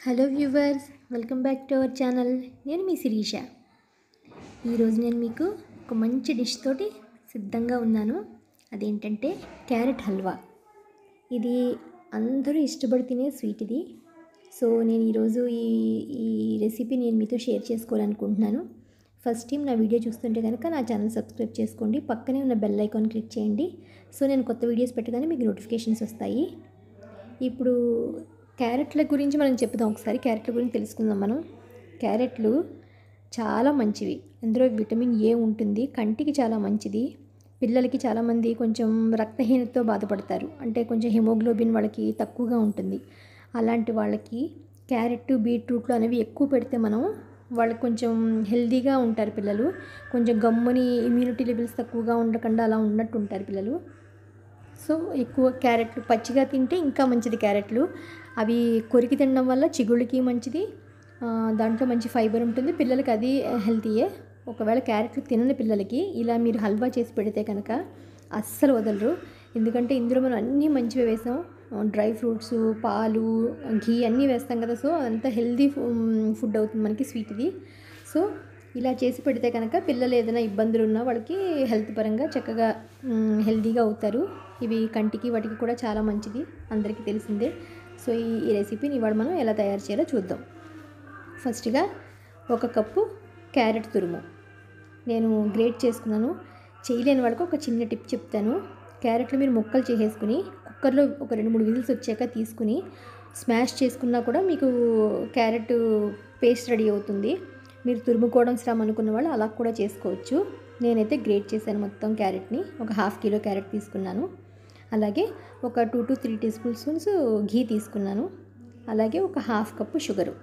Hello viewers, welcome back to our channel. నేను మీ శిరీష. ఈరోజు నేను మీకు ఒక మంచి డిష్ తోటి సిద్ధంగా ఉన్నాను. అదేంటంటే క్యారెట్ హల్వా. ఇది అందరూ ఇష్టపడి తినే స్వీట్ ఇది. సో నేను ఈరోజు ఈ రెసిపీ నేను మీతో షేర్ చేసుకోవాలనుకుంటున్నాను. ఫస్ట్ టైం నా వీడియో చూస్తుంటే కనుక నా ఛానల్ సబ్స్క్రైబ్ చేసుకోండి, పక్కనే ఉన్న బెల్ ఐకాన్ క్లిక్ చేయండి. సో నేను కొత్త వీడియోస్ పెట్టగానే మీకు నోటిఫికేషన్స్ వస్తాయి. ఇప్పుడు క్యారెట్ల గురించి మనం చెప్దాం. ఒకసారి క్యారెట్ల గురించి తెలుసుకుందాం. మనం క్యారెట్లు చాలా మంచివి. అందులో విటమిన్ ఏ ఉంటుంది, కంటికి చాలా మంచిది. పిల్లలకి చాలామంది కొంచెం రక్తహీనతతో బాధపడతారు, అంటే కొంచెం హిమోగ్లోబిన్ వాళ్ళకి తక్కువగా ఉంటుంది. అలాంటి వాళ్ళకి క్యారెట్, బీట్రూట్లు అనేవి ఎక్కువ పెడితే వాళ్ళకి కొంచెం హెల్తీగా ఉంటారు పిల్లలు. కొంచెం గమ్ముని ఇమ్యూనిటీ లెవెల్స్ తక్కువగా ఉండకుండా అలా ఉన్నట్టు ఉంటారు పిల్లలు. సో ఎక్కువ క్యారెట్లు పచ్చిగా తింటే ఇంకా మంచిది. క్యారెట్లు అవి కొరికి తినడం వల్ల చిగుళ్ళకి మంచిది, దాంట్లో మంచి ఫైబర్ ఉంటుంది. పిల్లలకి అది హెల్తీయే. ఒకవేళ క్యారెట్లు తినని పిల్లలకి ఇలా మీరు హల్వా చేసి పెడితే కనుక అస్సలు వదలరు. ఎందుకంటే ఇందులో మనం అన్నీ మంచివి వేసాం, డ్రై ఫ్రూట్స్, పాలు, ఘీ అన్నీ వేస్తాం కదా. సో అదంతా హెల్తీ ఫుడ్ అవుతుంది మనకి, స్వీట్ ఇది. సో ఇలా చేసి పెడితే కనుక పిల్లలు ఏదైనా ఇబ్బందులు ఉన్నా వాళ్ళకి హెల్త్ పరంగా చక్కగా హెల్తీగా అవుతారు. ఇవి కంటికి వాటికి కూడా చాలా మంచిది, అందరికీ తెలిసిందే. సో ఈ రెసిపీని ఇవాళ మనం ఎలా తయారు చేయాలో చూద్దాం. ఫస్ట్గా 1 కప్పు క్యారెట్ తురుము నేను గ్రేట్ చేసుకున్నాను. చేయలేని వాళ్ళకి ఒక చిన్న టిప్ చెప్తాను. క్యారెట్లు మీరు ముక్కలు చేసేసుకుని కుక్కర్లో ఒక 2-3 విజిల్స్ వచ్చాక తీసుకుని స్మాష్ చేసుకున్నా కూడా మీకు క్యారెట్ పేస్ట్ రెడీ అవుతుంది. మీరు తురుముకోవడం శ్రమ అనుకున్న వాళ్ళు అలా కూడా చేసుకోవచ్చు. నేనైతే గ్రేట్ చేశాను మొత్తం క్యారెట్ని. ఒక 1/2 కిలో క్యారెట్ తీసుకున్నాను. అలాగే ఒక 2 to 3 టేబుల్ స్పూన్స్ ఘీ తీసుకున్నాను. అలాగే ఒక 1/2 కప్పు షుగరు.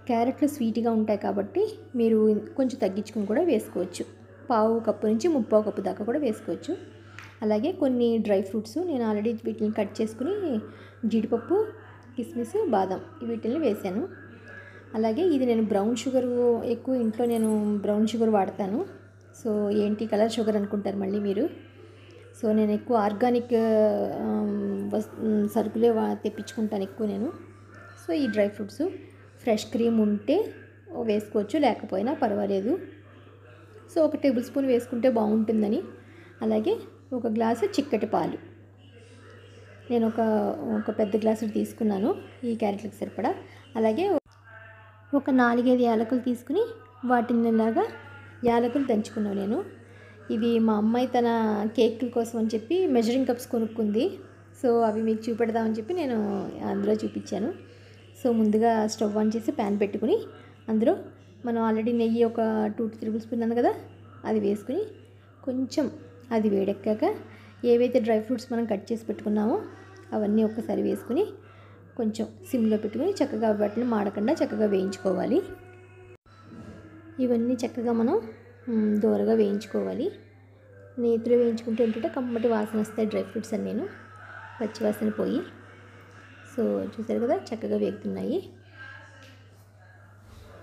క్యారెట్లు స్వీట్గా ఉంటాయి కాబట్టి మీరు కొంచెం తగ్గించుకుని కూడా వేసుకోవచ్చు. 1/2 కప్పు నుంచి 3/4 కప్పు దాకా కూడా వేసుకోవచ్చు. అలాగే కొన్ని డ్రై ఫ్రూట్స్ నేను ఆల్రెడీ వీటిని కట్ చేసుకుని జీడిపప్పు, కిస్మిస్, బాదం వీటిని వేసాను. అలాగే ఇది నేను బ్రౌన్ షుగర్ ఎక్కువ ఇంట్లో నేను బ్రౌన్ షుగర్ వాడతాను. సో ఏంటి కలర్ షుగర్ అనుకుంటారు మళ్ళీ మీరు. సో నేను ఎక్కువ ఆర్గానిక్ సరుకులే తెప్పించుకుంటాను ఎక్కువ నేను. సో ఈ డ్రై ఫ్రూట్స్, ఫ్రెష్ క్రీమ్ ఉంటే వేసుకోవచ్చు, లేకపోయినా పర్వాలేదు. సో 1 టేబుల్ స్పూన్ వేసుకుంటే బాగుంటుందని. అలాగే 1 గ్లాసు చిక్కటి పాలు నేను ఒక పెద్ద గ్లాసు తీసుకున్నాను ఈ క్యారెట్లకు సరిపడా. అలాగే ఒక 4-5 యాలకులు తీసుకుని వాటిని ఇలాగా యాలకులు దంచుకున్నాను నేను. ఇవి మా అమ్మాయి తన కేకుల కోసం అని చెప్పి మెజరింగ్ కప్స్ కొనుక్కుంది. సో అవి మీకు చూపెడదామని చెప్పి నేను అందులో చూపించాను. సో ముందుగా స్టవ్ ఆన్ చేసి ప్యాన్ పెట్టుకుని అందులో మనం ఆల్రెడీ నెయ్యి ఒక 2 to 3 టేబుల్ స్పూన్ ఉంది కదా, అది వేసుకుని కొంచెం అది వేడెక్కాక ఏవైతే డ్రై ఫ్రూట్స్ మనం కట్ చేసి పెట్టుకున్నామో అవన్నీ ఒక్కసారి వేసుకుని కొంచెం సిమ్లో పెట్టుకుని చక్కగా వాటిని మాడకుండా చక్కగా వేయించుకోవాలి. ఇవన్నీ చక్కగా మనం దోరగా వేయించుకోవాలి. నేతిలో వేయించుకుంటే ఏంటంటే కమ్మటి వాసన వస్తాయి డ్రై ఫ్రూట్స్ అని, నేను పచ్చివాసన పోయి. సో చూసారు కదా చక్కగా వేగుతున్నాయి.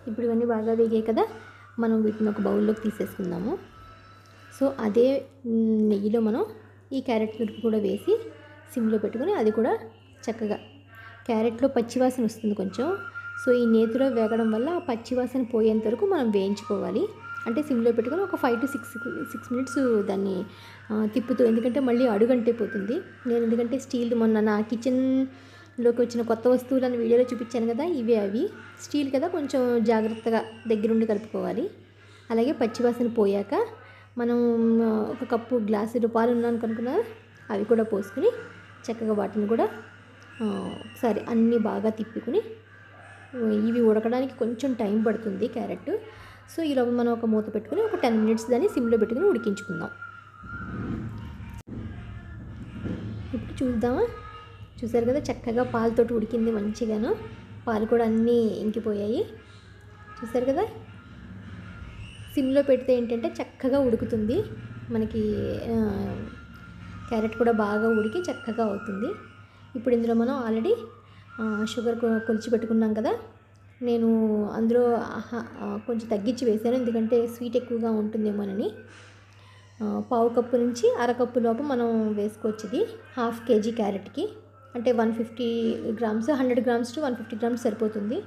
ఇప్పుడు ఇవన్నీ బాగా వేగాయి కదా, మనం వీటిని ఒక బౌల్లోకి తీసేసుకుందాము. సో అదే నెయ్యిలో మనం ఈ క్యారెట్ తురుపు కూడా వేసి సిమ్లో పెట్టుకుని అది కూడా చక్కగా, క్యారెట్లో పచ్చివాసన వస్తుంది కొంచెం. సో ఈ నేతిలో వేగడం వల్ల ఆ పచ్చివాసన పోయేంత వరకు మనం వేయించుకోవాలి. అంటే సిమ్లో పెట్టుకొని ఒక 5 to 6 మినిట్స్ దాన్ని తిప్పుతూ, ఎందుకంటే మళ్ళీ అడుగంటిపోతుంది. నేను ఎందుకంటే స్టీల్ మొన్న నా కిచెన్లోకి వచ్చిన కొత్త వస్తువులను వీడియోలో చూపించాను కదా, ఇవే అవి స్టీల్ కదా, కొంచెం జాగ్రత్తగా దగ్గరుండి కలుపుకోవాలి. అలాగే పచ్చివాసన పోయాక మనం 1 కప్పు గ్లాసు పాలు ఉన్నాను కనుక్కున్నా అవి కూడా పోసుకుని చక్కగా వాటిని కూడా ఒకసారి అన్నీ బాగా తిప్పుకుని, ఇవి ఉడకడానికి కొంచెం టైం పడుతుంది క్యారెట్. సో ఈలోపు మనం ఒక మూత పెట్టుకుని ఒక 10 మినిట్స్ దాన్ని సిమ్లో పెట్టుకుని ఉడికించుకుందాం. ఇప్పుడు చూద్దామా, చూసారు కదా చక్కగా పాలతోటి ఉడికింది మంచిగాను. పాలు కూడా అన్నీ ఇంకిపోయాయి, చూసారు కదా. సిమ్లో పెడితే ఏంటంటే చక్కగా ఉడుకుతుంది మనకి, క్యారెట్ కూడా బాగా ఉడికి చక్కగా అవుతుంది. ఇప్పుడు ఇందులో మనం ఆల్రెడీ షుగర్ కొలిచి పెట్టుకున్నాం కదా, నేను అందులో కొంచెం తగ్గించి వేసాను ఎందుకంటే స్వీట్ ఎక్కువగా ఉంటుందేమోనని. 1/2 కప్పు నుంచి 1/2 కప్పు లోపు మనం వేసుకోవచ్చు. ఇది 1/2 kg క్యారెట్కి అంటే 150 గ్రామ్స్, 100 గ్రామ్స్ to 150 గ్రామ్స్ సరిపోతుంది.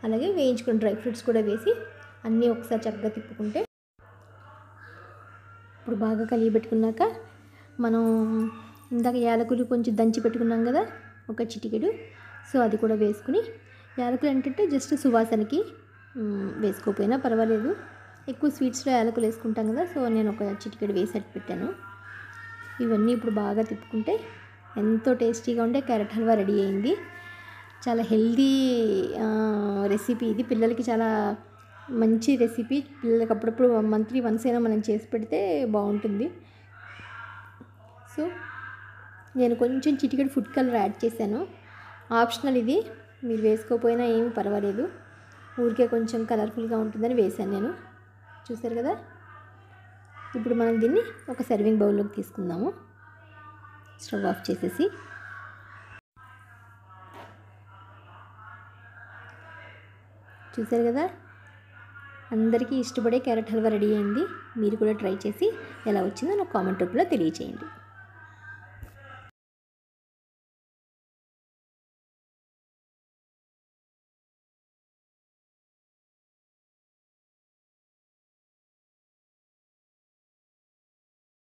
అలాగే వేయించుకున్న డ్రై ఫ్రూట్స్ కూడా వేసి అన్నీ ఒకసారి చక్కగా తిప్పుకుంటే ఇప్పుడు బాగా కలియబెట్టుకున్నాక మనం ఇందాక యాలకులు కొంచెం దంచి పెట్టుకున్నాం కదా ఒక చిటికెడు, సో అది కూడా వేసుకుని, యాలకులు ఏంటంటే జస్ట్ సువాసనకి వేసుకోకపోయినా పర్వాలేదు, ఎక్కువ స్వీట్స్లో యాలకులు వేసుకుంటాం కదా, సో నేను ఒక చిటికెడు వేసి పెట్టాను. ఇవన్నీ ఇప్పుడు బాగా తిప్పుకుంటే ఎంతో టేస్టీగా ఉండే క్యారెట్ హల్వా రెడీ అయింది. చాలా హెల్దీ రెసిపీ ఇది, పిల్లలకి చాలా మంచి రెసిపీ. పిల్లలకి అప్పుడప్పుడు మంత్లీ వన్స్ అయినా మనం చేసి పెడితే బాగుంటుంది. సో నేను కొంచెం చిటికెడు ఫుడ్ కలర్ యాడ్ చేశాను, ఆప్షనల్ ఇది, మీరు వేసుకోకపోయినా ఏమీ పర్వాలేదు, ఊరికే కొంచెం కలర్ఫుల్గా ఉంటుందని వేశాను నేను. చూసారు కదా, ఇప్పుడు మనం దీన్ని ఒక సర్వింగ్ బౌల్లోకి తీసుకుందాము. స్టవ్ ఆఫ్ చేసేసి చూసారు కదా, అందరికీ ఇష్టపడే క్యారెట్ హల్వా రెడీ అయింది. మీరు కూడా ట్రై చేసి ఎలా వచ్చిందో నాకు కామెంట్ రూపంలో తెలియచేయండి.